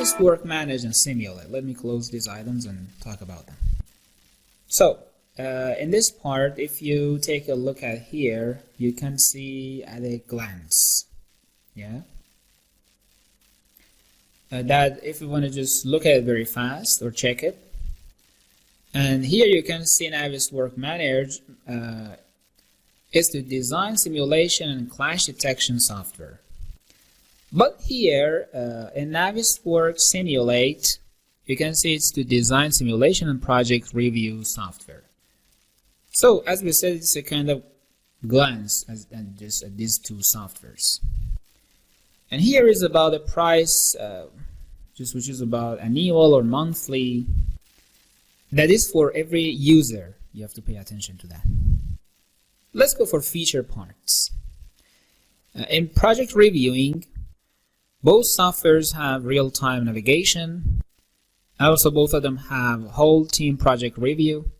Navisworks Manage and Simulate. Let me close these items and talk about them. So, in this part, if you take a look at here, you can see at a glance, that if you want to just look at it very fast or check it, and here you can see Navisworks Manage is the design, simulation, and clash detection software. But here in Navisworks Simulate, you can see it's the design, simulation, and project review software. So as we said, it's a kind of glance at these two softwares. And here is about the price, which is about annual or monthly. That is for every user. You have to pay attention to that. Let's go for feature parts. In project reviewing, both softwares have real-time navigation. Also, both of them have whole team project review.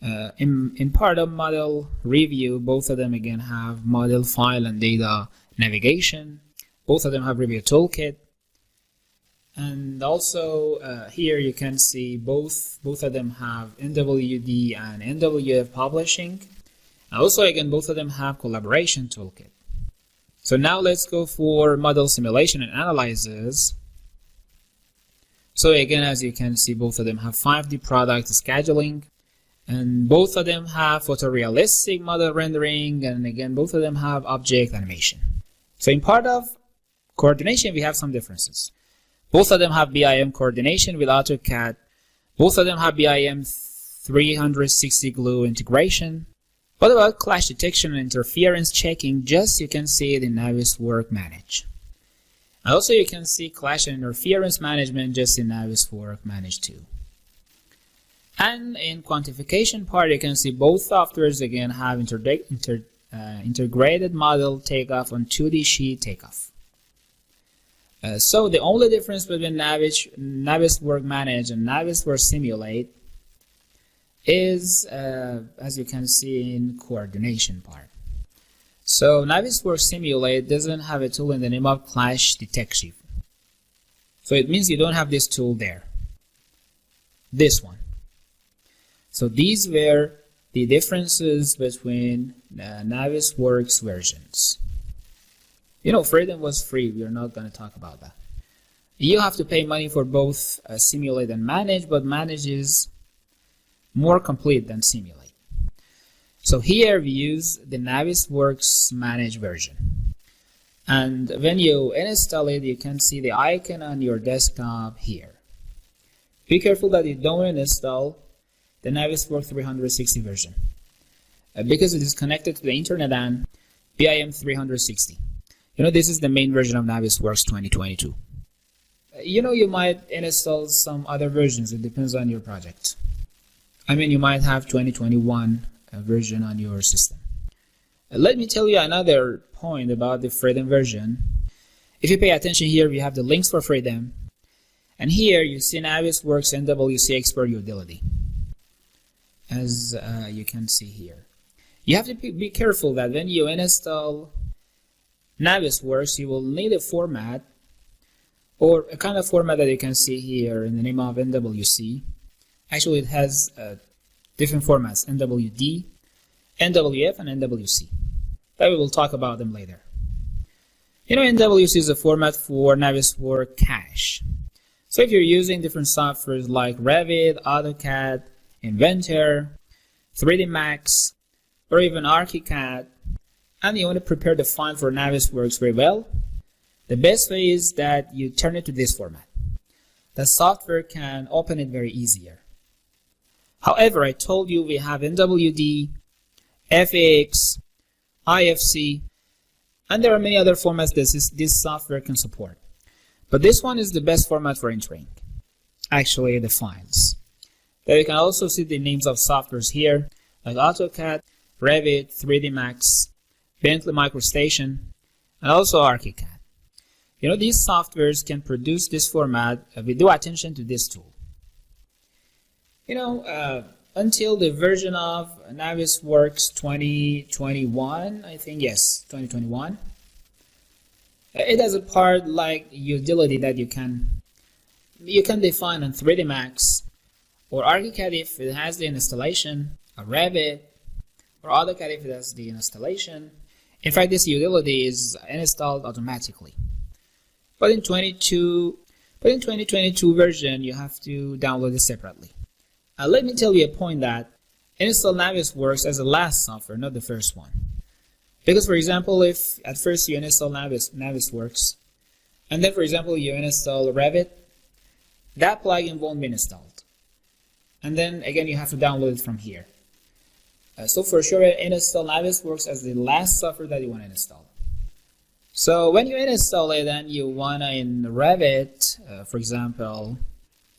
In part of model review, both of them again have model file and data navigation. Both of them have review toolkit. And also here you can see both of them have NWD and NWF publishing. Also again, both of them have collaboration toolkit. So now let's go for model simulation and analysis. So again, as you can see, both of them have 5D product scheduling, and both of them have photorealistic model rendering, and again, both of them have object animation. So in part of coordination, we have some differences. Both of them have BIM coordination with AutoCAD. Both of them have BIM 360 glue integration. What about clash detection and interference checking? Just you can see it in Navisworks Manage. Also, you can see clash and interference management just in Navisworks Manage too. And in quantification part, you can see both softwares again have integrated model takeoff on 2D sheet takeoff. So the only difference between Navisworks Manage and Navisworks Simulate is, as you can see, in coordination part. So Navisworks Simulate doesn't have a tool in the name of clash detection. So it means you don't have this tool there. This one. So these were the differences between Navisworks versions. You know, Freedom was free. We are not going to talk about that. You have to pay money for both Simulate and Manage, but Manage is more complete than Simulate. So here we use the Navisworks Manage version. And when you install it, you can see the icon on your desktop here. Be careful that you don't install the Navisworks 360 version because it is connected to the internet and BIM 360. You know, this is the main version of Navisworks 2022. You know, you might install some other versions. It depends on your project. I mean, you might have 2021 version on your system. Let me tell you another point about the Freedom version. If you pay attention here, we have the links for Freedom. And here you see Navisworks NWC Expert Utility. As you can see here. You have to be careful that when you install Navisworks, you will need a format, or a kind of format that you can see here in the name of NWC. Actually, it has different formats: NWD, NWF, and NWC. But we will talk about them later. You know, NWC is a format for Navisworks cache. So if you're using different softwares like Revit, AutoCAD, Inventor, 3D Max, or even ArchiCAD, and you want to prepare the file for Navisworks very well, the best way is that you turn it to this format. The software can open it very easier. However, I told you we have NWD, FAX, IFC, and there are many other formats that this software can support. But this one is the best format for entering, actually, the files. There you can also see the names of softwares here, like AutoCAD, Revit, 3D Max, Bentley MicroStation, and also ArchiCAD. You know, these softwares can produce this format with due attention to this tool. You know, until the version of Navisworks 2021, I think, yes, 2021, it has a part like utility that you can You can define on 3D Max or ArchiCAD if it has the installation, or Revit, or AutoCAD if it has the installation. In fact, this utility is installed automatically. But in 2022 version, you have to download it separately. Let me tell you a point that install Navisworks as the last software, not the first one. Because, for example, if at first you install Navisworks, and then, for example, you install Revit, that plugin won't be installed. And then, again, you have to download it from here. So for sure, install Navisworks as the last software that you want to install. So when you install it and you want to in Revit, for example,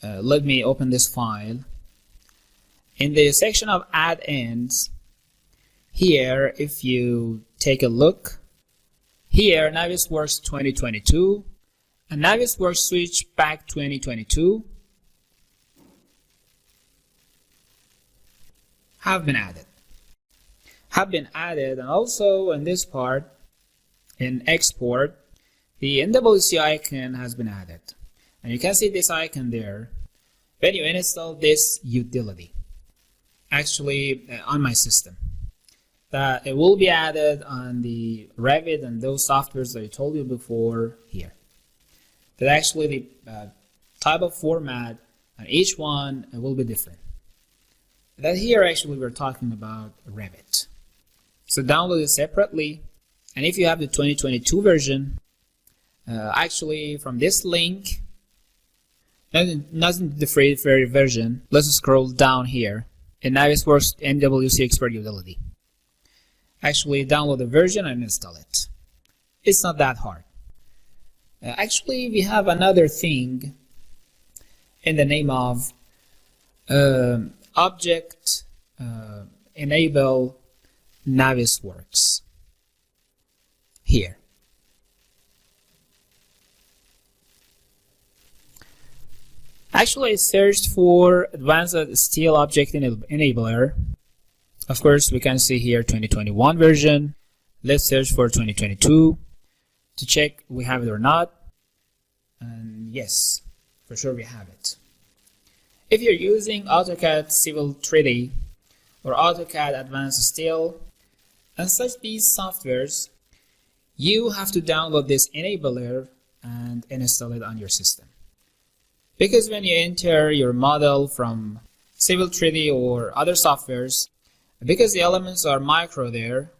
let me open this file. In the section of add-ins, here, if you take a look, here Navisworks 2022 and Navisworks Switchback 2022 have been added. And also in this part, in export, the NWC icon has been added. And you can see this icon there when you install this utility. Actually, on my system. That it will be added on the Revit and those softwares that I told you before here. But actually the type of format on each one will be different. That here actually we're talking about Revit. So download it separately, and if you have the 2022 version, actually from this link, not the free version, let's scroll down here in Navisworks NWC Expert Utility. Actually download the version and install it. It's not that hard. Actually, we have another thing in the name of Object Enable Navisworks here. Actually, I searched for Advanced Steel Object Enabler. Of course, we can see here 2021 version. Let's search for 2022 to check we have it or not. And yes, for sure we have it. If you're using AutoCAD Civil 3D or AutoCAD Advanced Steel and such these softwares, you have to download this enabler and install it on your system. Because when you enter your model from Civil 3D or other softwares, because the elements are micro there,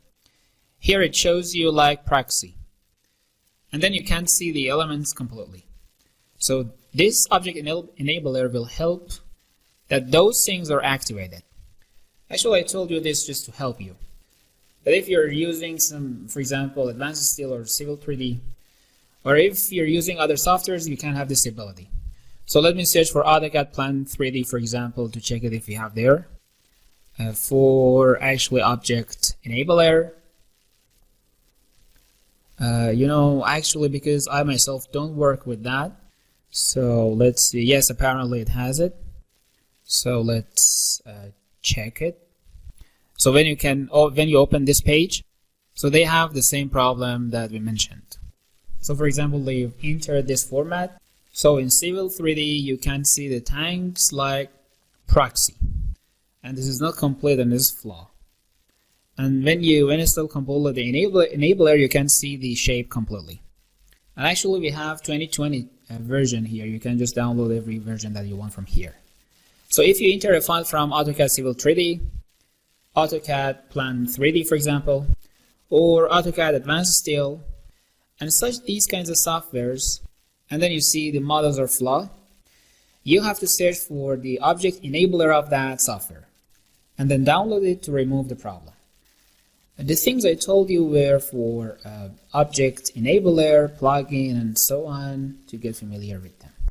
here it shows you like proxy. And then you can't see the elements completely. So this object enabler will help that those things are activated. Actually, I told you this just to help you. But if you're using some, for example, Advanced Steel or Civil 3D, or if you're using other softwares, you can have this ability. So let me search for AutoCAD Plan 3D, for example, to check it if you have there. For actually Object Enabler. Actually, because I myself don't work with that. So let's see. Yes, apparently it has it. So let's check it. So when you open this page, so they have the same problem that we mentioned. So for example, they've entered this format. So in Civil 3D, you can see the tanks like proxy. And this is not complete and this is flaw. And when you install completely the enabler, you can see the shape completely. And actually we have 2020 version here. You can just download every version that you want from here. So if you enter a file from AutoCAD Civil 3D, AutoCAD Plan 3D, for example, or AutoCAD Advanced Steel, and such these kinds of softwares, and then you see the models are flawed, you have to search for the object enabler of that software, and then download it to remove the problem. The things I told you were for object enabler, plugin, and so on, to get familiar with them.